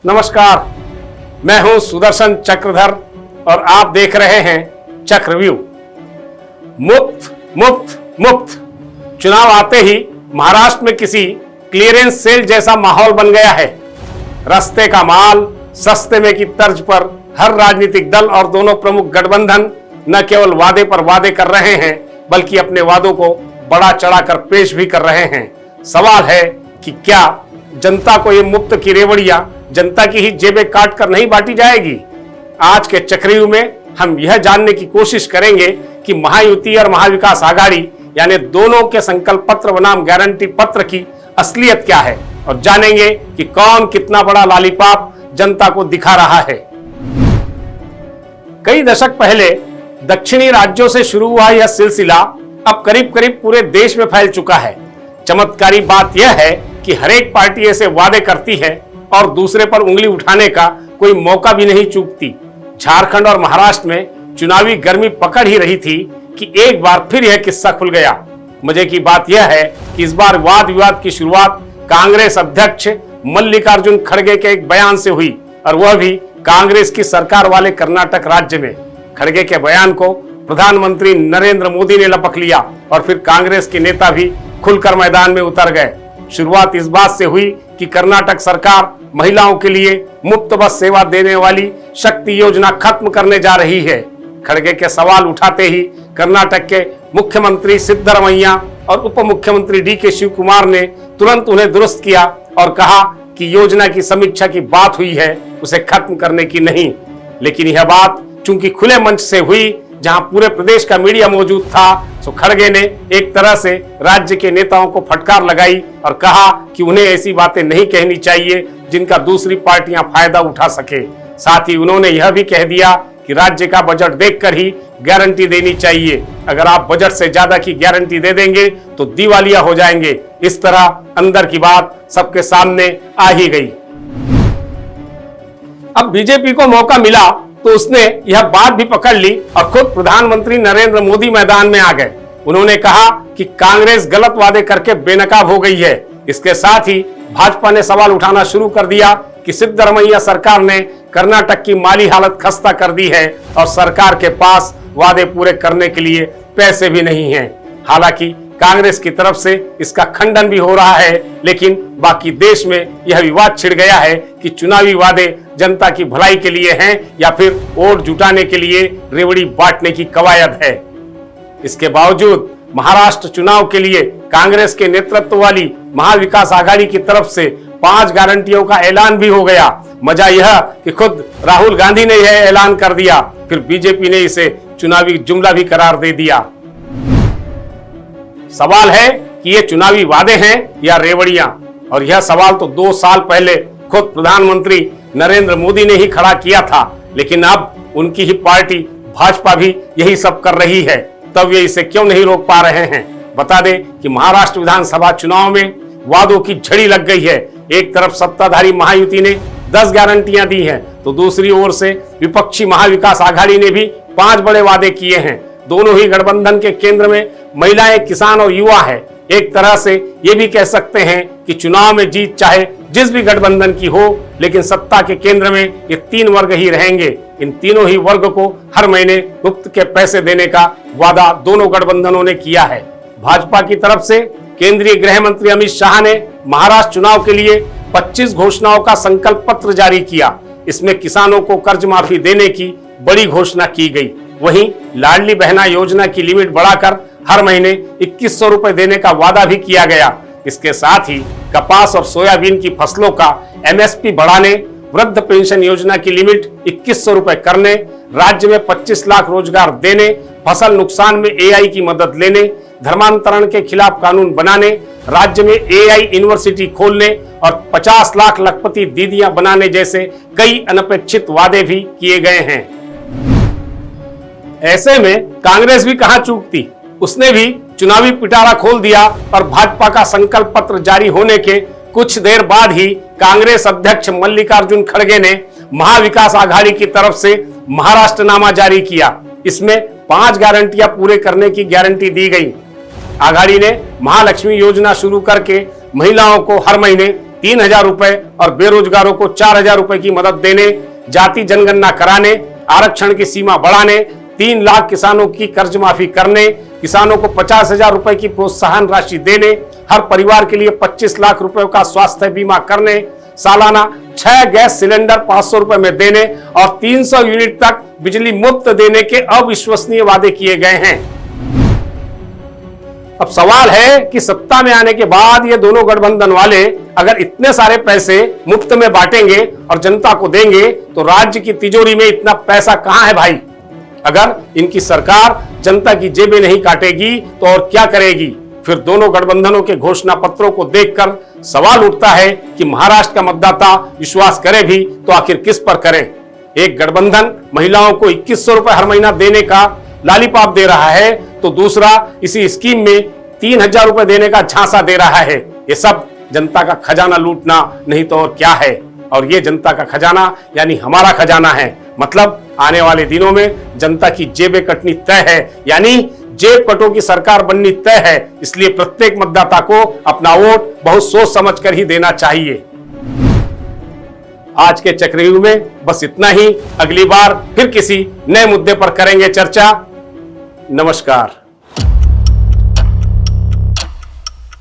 नमस्कार, मैं हूं सुदर्शन चक्रधर और आप देख रहे हैं चक्रव्यूह। मुफ्त मुफ्त मुफ्त चुनाव आते ही महाराष्ट्र में किसी क्लियरेंस सेल जैसा माहौल बन गया है। रस्ते का माल सस्ते में की तर्ज पर हर राजनीतिक दल और दोनों प्रमुख गठबंधन न केवल वादे पर वादे कर रहे हैं बल्कि अपने वादों को बड़ा चढ़ाकर पेश भी कर रहे हैं। सवाल है कि क्या जनता को ये मुफ्त की रेवड़ियां जनता की ही जेबें काट कर नहीं बांटी जाएगी? आज के चक्रव्यूह में हम यह जानने की कोशिश करेंगे कि महायुति और महाविकास आघाड़ी यानी दोनों के संकल्प पत्र बनाम गारंटी पत्र की असलियत क्या है और जानेंगे कि कौन कितना बड़ा लॉलीपॉप जनता को दिखा रहा है। कई दशक पहले दक्षिणी राज्यों से शुरू हुआ यह सिलसिला अब करीब करीब पूरे देश में फैल चुका है। चमत्कारी बात यह है कि हर एक पार्टी ऐसे वादे करती है और दूसरे पर उंगली उठाने का कोई मौका भी नहीं चूकती। झारखंड और महाराष्ट्र में चुनावी गर्मी पकड़ ही रही थी कि एक बार फिर यह किस्सा खुल गया। मजे की बात यह है कि इस बार वाद विवाद की शुरुआत कांग्रेस अध्यक्ष मल्लिकार्जुन खड़गे के एक बयान से हुई और वह भी कांग्रेस की सरकार वाले कर्नाटक राज्य में। खड़गे के बयान को प्रधानमंत्री नरेंद्र मोदी ने लपक लिया और फिर कांग्रेस के नेता भी खुलकर मैदान में उतर गए। शुरुआत इस बात से हुई कि कर्नाटक सरकार महिलाओं के लिए मुफ्त बस सेवा देने वाली शक्ति योजना खत्म करने जा रही है। खड़गे के सवाल उठाते ही कर्नाटक के मुख्यमंत्री सिद्धरमैया और उप मुख्यमंत्री डीके शिवकुमार ने तुरंत उन्हें दुरुस्त किया और कहा कि योजना की समीक्षा की बात हुई है, उसे खत्म करने की नहीं। लेकिन यह बात चूंकि खुले मंच से हुई जहां पूरे प्रदेश का मीडिया मौजूद था, तो खड़गे ने एक तरह से राज्य के नेताओं को फटकार लगाई और कहा कि उन्हें ऐसी बातें नहीं कहनी चाहिए जिनका दूसरी पार्टियां फायदा उठा सके। साथ ही उन्होंने यह भी कह दिया कि राज्य का बजट देखकर ही गारंटी देनी चाहिए। अगर आप बजट से ज्यादा की गारंटी दे देंगे तो दिवालिया हो जाएंगे। इस तरह अंदर की बात सबके सामने आ ही गई। अब बीजेपी को मौका मिला तो उसने यह बात भी पकड़ ली और खुद प्रधानमंत्री नरेंद्र मोदी मैदान में आ गए। उन्होंने कहा कि कांग्रेस गलत वादे करके बेनकाब हो गई है। इसके साथ ही भाजपा ने सवाल उठाना शुरू कर दिया कि सिद्धरमैया सरकार ने कर्नाटक की माली हालत खस्ता कर दी है और सरकार के पास वादे पूरे करने के लिए पैसे भी नहीं हैं। हालांकि कांग्रेस की तरफ से इसका खंडन भी हो रहा है, लेकिन बाकी देश में यह विवाद छिड़ गया है कि चुनावी वादे जनता की भलाई के लिए हैं या फिर वोट जुटाने के लिए रेवड़ी बांटने की कवायद है। इसके बावजूद महाराष्ट्र चुनाव के लिए कांग्रेस के नेतृत्व वाली महाविकास आघाड़ी की तरफ से 5 गारंटियों का ऐलान भी हो गया। मजा यह कि खुद राहुल गांधी ने यह ऐलान कर दिया, फिर बीजेपी ने इसे चुनावी जुमला भी करार दे दिया। सवाल है कि ये चुनावी वादे हैं या रेवड़ियां, और यह सवाल तो 2 साल पहले खुद प्रधानमंत्री नरेंद्र मोदी ने ही खड़ा किया था, लेकिन अब उनकी ही पार्टी भाजपा भी यही सब कर रही है। तब ये इसे क्यों नहीं रोक पा रहे हैं? बता दें कि महाराष्ट्र विधानसभा चुनाव में वादों की झड़ी लग गई है। एक तरफ सत्ताधारी महायुति ने 10 गारंटियां दी हैं, तो दूसरी ओर से विपक्षी महाविकास आघाड़ी ने भी 5 बड़े वादे किए हैं। दोनों ही गठबंधन के केंद्र में महिलाएं, किसान और युवा है। एक तरह से ये भी कह सकते हैं कि चुनाव में जीत चाहे जिस भी गठबंधन की हो, लेकिन सत्ता के केंद्र में ये 3 वर्ग ही रहेंगे। इन तीनों ही वर्ग को हर महीने मुफ्त के पैसे देने का वादा दोनों गठबंधनों ने किया है। भाजपा की तरफ से केंद्रीय गृह मंत्री अमित शाह ने महाराष्ट्र चुनाव के लिए 25 घोषणाओं का संकल्प पत्र जारी किया। इसमें किसानों को कर्ज माफी देने की बड़ी घोषणा की गई। वहीं लाडली बहना योजना की लिमिट बढ़ाकर हर महीने 2100 रुपए देने का वादा भी किया गया। इसके साथ ही कपास और सोयाबीन की फसलों का एमएसपी बढ़ाने, वृद्ध पेंशन योजना की लिमिट 2100 रुपए करने, राज्य में 25 लाख रोजगार देने, फसल नुकसान में एआई की मदद लेने, धर्मांतरण के खिलाफ कानून बनाने, राज्य में एआई यूनिवर्सिटी खोलने और 50 लाख लखपति दीदियां बनाने जैसे कई अनपेक्षित वादे भी किए गए हैं। ऐसे में कांग्रेस भी कहां चूकती, उसने भी चुनावी पिटारा खोल दिया और भाजपा का संकल्प पत्र जारी होने के कुछ देर बाद ही कांग्रेस अध्यक्ष मल्लिकार्जुन खड़गे ने महाविकास आघाड़ी की तरफ से महाराष्ट्रनामा जारी किया। इसमें 5 गारंटियां पूरे करने की गारंटी दी गई। आघाड़ी ने महालक्ष्मी योजना शुरू करके महिलाओं को हर महीने 3,000 रुपए और बेरोजगारों को 4,000 रुपए की मदद देने, जाति जनगणना कराने, आरक्षण की सीमा बढ़ाने, 3 लाख किसानों की कर्ज माफी करने, किसानों को 50,000 रुपए की प्रोत्साहन राशि देने, हर परिवार के लिए 25 लाख रुपए का स्वास्थ्य बीमा करने, सालाना 6 गैस सिलेंडर 500 रुपए में देने और 300 यूनिट तक बिजली मुफ्त देने के अविश्वसनीय वादे किए गए हैं। अब सवाल है कि सत्ता में आने के बाद ये दोनों गठबंधन वाले अगर इतने सारे पैसे मुफ्त में बांटेंगे और जनता को देंगे तो राज्य की तिजोरी में इतना पैसा कहां है भाई? अगर इनकी सरकार जनता की जेबें नहीं काटेगी तो और क्या करेगी? फिर दोनों गठबंधनों के घोषणा पत्रों को देखकर सवाल उठता है कि महाराष्ट्र का मतदाता विश्वास करे भी तो आखिर किस पर करे? एक गठबंधन महिलाओं को 2100 रुपए हर महीना देने का लालीपाप दे रहा है तो दूसरा इसी स्कीम में 3,000 रुपए देने का झांसा दे रहा है। ये सब जनता का खजाना लूटना नहीं तो और क्या है? और ये जनता का खजाना यानी हमारा खजाना है। मतलब आने वाले दिनों में जनता की जेबें कटनी तय है, यानी जेब कटों की सरकार बननी तय है। इसलिए प्रत्येक मतदाता को अपना वोट बहुत सोच समझ कर ही देना चाहिए। आज के चक्रव्यूह में बस इतना ही। अगली बार फिर किसी नए मुद्दे पर करेंगे चर्चा। नमस्कार।